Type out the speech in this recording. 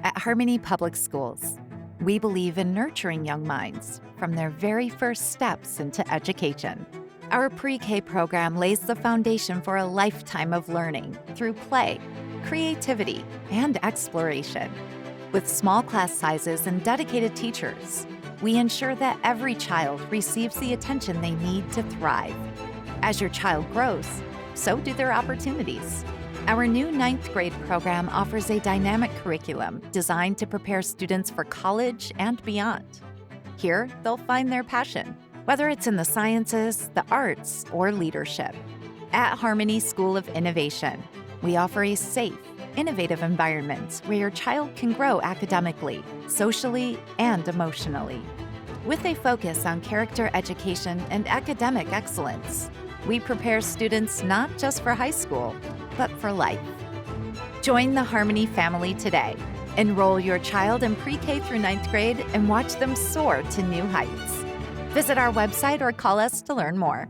At Harmony Public Schools, we believe in nurturing young minds from their very first steps into education. Our pre-K program lays the foundation for a lifetime of learning through play, creativity, and exploration. With small class sizes and dedicated teachers, we ensure that every child receives the attention they need to thrive. As your child grows, so do their opportunities. Our new 9th grade program offers a dynamic curriculum designed to prepare students for college and beyond. Here, they'll find their passion, whether it's in the sciences, the arts, or leadership. At Harmony School of Innovation, we offer a safe, innovative environment where your child can grow academically, socially, and emotionally. With a focus on character education and academic excellence, we prepare students not just for high school, but for life. Join the Harmony family today. Enroll your child in pre-K through 9th grade and watch them soar to new heights. Visit our website or call us to learn more.